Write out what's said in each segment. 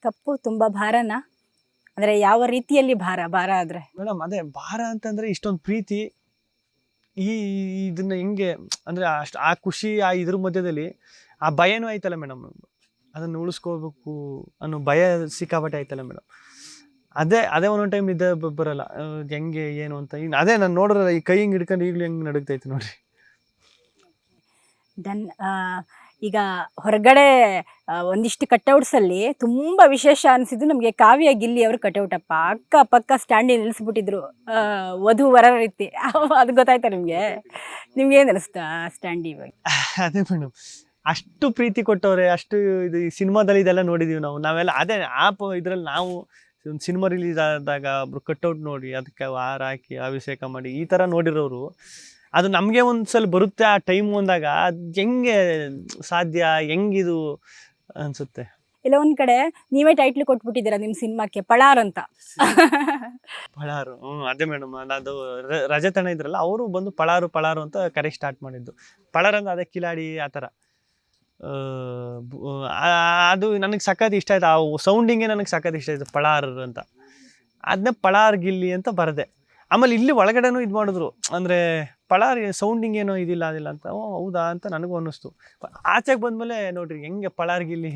ಕಪ್ಪು ತುಂಬಾ ಭಾರನಾ? ಅಂದ್ರೆ ಯಾವ ರೀತಿಯಲ್ಲಿ ಭಾರ ಆದ್ರೆ? ಮೇಡಮ್ ಅದೇ ಭಾರ ಅಂತಂದ್ರೆ ಇಷ್ಟೊಂದು ಪ್ರೀತಿ ಈ ಇದನ್ನ ಹೆಂಗೆ ಅಂದ್ರೆ ಅಷ್ಟು ಆ ಖುಷಿ ಆ ಇದ್ರ ಮಧ್ಯದಲ್ಲಿ ಆ ಭಯನೂ ಐತಲ್ಲ ಮೇಡಮ್, ಅದನ್ನ ಉಳಿಸ್ಕೋಬೇಕು ಅನ್ನೋ ಭಯ ಸಿಕ್ಕಾಪಟ್ಟೆ ಐತಲ್ಲ ಮೇಡಮ್. ಅದೇ ಒಂದೊಂದು ಟೈಮ್ ನಿದ್ದೆ ಬರಲ್ಲ, ಹೆಂಗೆ ಏನು ಅಂತ. ಇನ್ನು ಅದೇ ನಾನು ನೋಡ್ರಲ್ಲ ಈ ಕೈ ಹಿಂಗೆ ಹಿಡ್ಕೊಂಡು ಈಗಲೂ ಹೆಂಗೆ ನಡುಗ್ತೈತೆ ನೋಡ್ರಿ. ದನ್ ಈಗ ಹೊರಗಡೆ ಒಂದಿಷ್ಟು ಕಟೌಟ್ಸ್ ಅಲ್ಲಿ ತುಂಬಾ ವಿಶೇಷ ಅನಿಸಿದ್ದು ನಮಗೆ ಕಾವ್ಯ ಗಿಲ್ಲಿ ಅವರು ಕಟೌಟ್ ಅಪ್ಪ ಅಕ್ಕ ಪಕ್ಕ ಸ್ಟ್ಯಾಂಡಿ ನಿಲ್ಲಿಸ್ಬಿಟ್ಟಿದ್ರು, ವಧು ವರ ರೀತಿ. ಅದು ಗೊತ್ತಾಯ್ತಾ ನಿಮ್ಗೆ? ನಿಮ್ಗೆ ಏನ್ ಅನಿಸ್ತಾ ಸ್ಟ್ಯಾಂಡಿ ಇವಾಗ? ಅದೇ ಮೇಡಮ್, ಅಷ್ಟು ಪ್ರೀತಿ ಕೊಟ್ಟವ್ರೆ, ಅಷ್ಟು ಇದು ಈ ಸಿನಿಮಾದಲ್ಲಿ ಇದೆಲ್ಲ ನೋಡಿದೀವಿ ನಾವೆಲ್ಲ. ಅದೇ ಇದ್ರಲ್ಲಿ ನಾವು ಒಂದು ಸಿನಿಮಾ ರಿಲೀಸ್ ಆದಾಗ ಒಬ್ರು ಕಟ್ಔಟ್ ನೋಡಿ ಅದಕ್ಕೆ ಹಾರ ಹಾಕಿ ಅಭಿಷೇಕ ಮಾಡಿ ಈ ಥರ ನೋಡಿರೋರು, ಅದು ನಮಗೆ ಒಂದ್ಸಲ ಬರುತ್ತೆ ಆ ಟೈಮ್ ಅಂದಾಗ ಅದು ಹೆಂಗೆ ಸಾಧ್ಯ, ಹೆಂಗಿದು ಅನ್ಸುತ್ತೆ. ಇಲ್ಲ ಒಂದ್ ಕಡೆ ನೀವೇ ಟೈಟ್ಲ್ ಕೊಟ್ಬಿಟ್ಟಿದ್ದೀರಾ ನಿಮ್ ಸಿನಿಮಾಕ್ಕೆ, ಪಳಾರ್ ಅಂತ. ಪಳಾರು, ಅದೇ ಮೇಡಮ್. ಅದು ರಜತಣ್ಣ ಇದ್ರಲ್ಲ, ಅವರು ಬಂದು ಪಳಾರು ಅಂತ ಕರೆ ಸ್ಟಾರ್ಟ್ ಮಾಡಿದ್ದು. ಪಳಾರ್ ಅಂದ್ರೆ ಅದೇ ಕಿಲಾಡಿ ಆ ಥರ. ಅದು ನನಗೆ ಸಖತ್ ಇಷ್ಟ ಆಯ್ತು, ಆ ಸೌಂಡಿಂಗೇ ನನಗೆ ಸಖತ್ ಇಷ್ಟ ಆಯ್ತು, ಪಳಾರ್ ಅಂತ. ಅದನ್ನೇ ಪಳಾರ್ ಗಿಲ್ಲಿ ಅಂತ ಬರದೆ. ಆಮೇಲೆ ಇಲ್ಲಿ ಒಳಗಡೆನೂ ಇದು ಮಾಡಿದ್ರು, ಅಂದರೆ ಪಳಾರ್ ಸೌಂಡಿಂಗ್ ಏನೋ ಇದಿಲ್ಲ ಅಂತ. ಹೌದಾ ಅಂತ ನನಗೂ ಅನ್ನಿಸ್ತು. ಆಚೆಗೆ ಬಂದಮೇಲೆ ನೋಡ್ರಿ ಹೆಂಗೆ ಪಳಾರ್ ಗಿಲ್ಲಿ.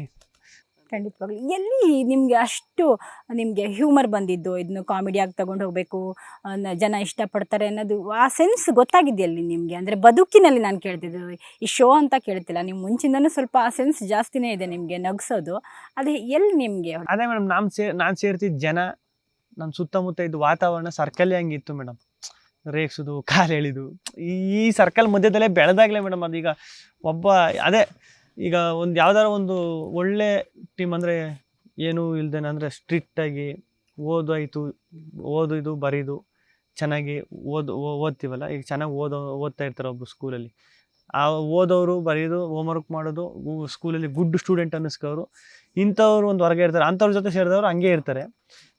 ಖಂಡಿತವಾಗ್ಲು ಎಲ್ಲಿ ನಿಮ್ಗೆ ಅಷ್ಟು ನಿಮ್ಗೆ ಹ್ಯೂಮರ್ ಬಂದಿದ್ದು, ಇದನ್ನು ಕಾಮಿಡಿಯಾಗಿ ತಗೊಂಡು ಹೋಗ್ಬೇಕು, ಜನ ಇಷ್ಟಪಡ್ತಾರೆ ಅನ್ನೋದು ಆ ಸೆನ್ಸ್ ಗೊತ್ತಾಗಿದೆಯಲ್ಲಿ ನಿಮ್ಗೆ? ಅಂದ್ರೆ ಬದುಕಿನಲ್ಲಿ ನಾನು ಕೇಳ್ತಿದ್ದು, ಈ ಶೋ ಅಂತ ಕೇಳ್ತಿಲ್ಲ, ನೀವು ಮುಂಚಿಂದನೂ ಸ್ವಲ್ಪ ಆ ಸೆನ್ಸ್ ಜಾಸ್ತಿನೇ ಇದೆ ನಿಮ್ಗೆ, ನಗ್ಸೋದು. ಅದೇ ಎಲ್ಲಿ ನಿಮ್ಗೆ? ಅದೇ ಮೇಡಮ್, ನಾನು ಸೇರ್ತಿದ್ದ ಜನ, ನನ್ನ ಸುತ್ತಮುತ್ತ ಇದ್ದ ವಾತಾವರಣ ಸರ್ಕಲ್ ಹಂಗಿತ್ತು ಮೇಡಮ್. ರೇಗ್ಸೋದು, ಕಾಲು ಎಳಿದು, ಈ ಸರ್ಕಲ್ ಮಧ್ಯದಲ್ಲೇ ಬೆಳೆದಾಗಲೇ ಮೇಡಮ್. ಅದೀಗ ಅದೇ ಈಗ ಒಂದು ಯಾವ್ದಾರ ಒಂದು ಒಳ್ಳೆ ಟೀಮ್ ಅಂದರೆ ಏನೂ ಇಲ್ದೇನೆ, ಅಂದರೆ ಸ್ಟ್ರಿಕ್ಟಾಗಿ ಓದು ಇದು ಬರೀದು ಚೆನ್ನಾಗಿ ಓದ್ತೀವಲ್ಲ. ಈಗ ಚೆನ್ನಾಗಿ ಓದ್ತಾ ಇರ್ತಾರೆ ಒಬ್ರು ಸ್ಕೂಲಲ್ಲಿ, ಆ ಓದೋರು ಬರೀದು ಹೋಮ್ವರ್ಕ್ ಮಾಡೋದು, ಸ್ಕೂಲಲ್ಲಿ ಗುಡ್ ಸ್ಟೂಡೆಂಟ್ ಅನ್ನಿಸ್ಕೋರು, ಇಂಥವ್ರು ಒಂದು ಹೊರಗೆ ಇರ್ತಾರೆ. ಅಂಥವ್ರ ಜೊತೆ ಸೇರಿದವರು ಹಂಗೆ ಇರ್ತಾರೆ.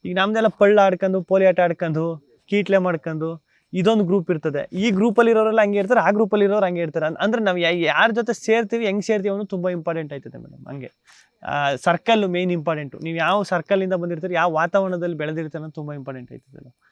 ಈಗ ನಮ್ದೆಲ್ಲ ಪಳ್ಳ ಆಡ್ಕೊಂಡು, ಪೋಲಿ ಆಟ ಆಡ್ಕೊಂಡು, ಕೀಟ್ಲೆ ಮಾಡ್ಕೊಂಡು ಇದೊಂದು ಗ್ರೂಪ್ ಇರ್ತದೆ. ಈ ಗ್ರೂಪಲ್ಲಿ ಇರೋರೆಲ್ಲ ಹಂಗೆ ಇರ್ತಾರೆ, ಆ ಗ್ರೂಪಲ್ಲಿ ಇರೋರು ಹಂಗೆ ಇರ್ತಾರೆ. ಅಂದರೆ ನಾವು ಯಾರ ಜೊತೆ ಸೇರ್ತೀವಿ, ಹೆಂಗೆ ಸೇರ್ತೀವಿ ಅನ್ನೋದು ತುಂಬ ಇಂಪಾರ್ಟೆಂಟ್ ಆಯ್ತದೆ ಮೇಡಮ್. ಹಂಗೆ ಸರ್ಕಲ್ಲು ಮೇಯ್ನ್ ಇಂಪಾರ್ಟೆಂಟು. ನೀವು ಯಾವ ಸರ್ಕಲಿಂದ ಬಂದಿರ್ತೀರಿ, ಯಾವ ವಾತಾವರಣದಲ್ಲಿ ಬೆಳೆದಿರ್ತೀರ ಅನ್ನೋದು ತುಂಬ ಇಂಪಾರ್ಟೆಂಟ್ ಆಯ್ತದೆ.